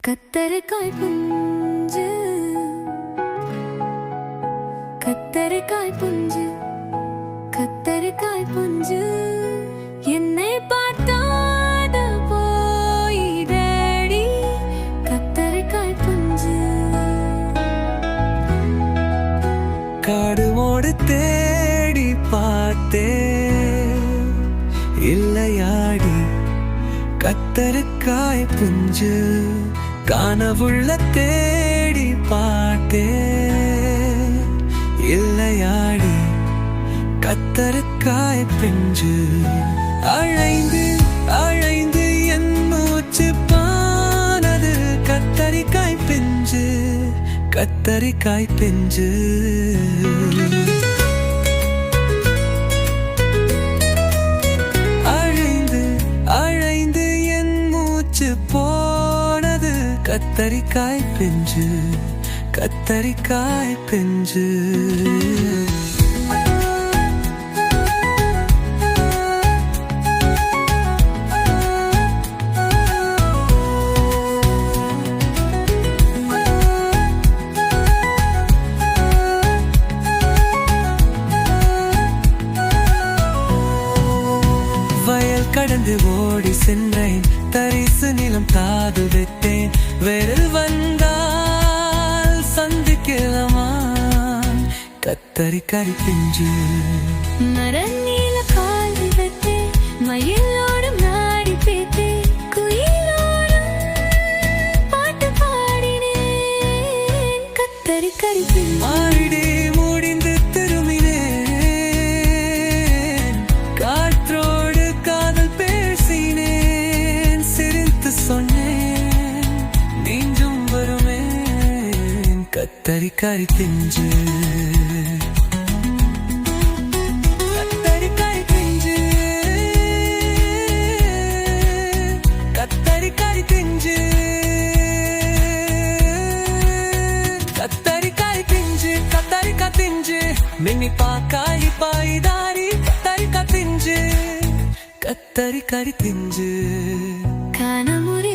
கத்தரிக்காய் புஞ்சு, கத்தரிக்காய் புஞ்சு, கத்தரிக்காய் புஞ்சு, என்னை பார்த்தாத போயிடடி கத்தரிக்காய் புஞ்சு. காடுமோடு தேடி பார்த்தே இல்லையாடி கத்தரிக்காய் புஞ்சு, கனவுள்ள தேடி பார்த்தே இல்லையாடி கத்தரிக்காய் பிஞ்சு. அழைந்து அழைந்து என் மூச்சு பானது கத்தரிக்காய் பிஞ்சு, கத்தரிக்காய் பிஞ்சு. அழைந்து அழைந்து என் மூச்சு போனது கத்தரிக்காய் பிஞ்சு, கத்தரிக்காய் பிஞ்சு. வயல் கடந்து ஓடி சென்றேன், தரிசு நிலம் காது விட்டேன். வேரில் வந்தால் சந்திக்கலாமா கத்தரிக்காய் பிஞ்சு. மரநீல காது விட்டு மயிலோடும் நாடி பேத்து, குயிலோடும் பாட்டு பாடினேன் கத்தரிக்காய் பிஞ்சு. மாறிடே முடிந்து திரும்பினேன், காற்றோடு காதல் பேசினேன். சிரித்து சொன்னேன் நீஞ்சும் வருமேன் கத்தரிக்காய் பிஞ்சு, கத்தரிக்காய் பிஞ்சு, கத்தரிக்காய் பிஞ்சு, கத்தரிக்காய் பிஞ்சு, கத்தரிக்காய் பிஞ்சு. மின்னி பாக்காய் பாய்தாரி கத்தரிக்காய் பிஞ்சு, கத்தரிக்காய் பிஞ்சு. கனமுறை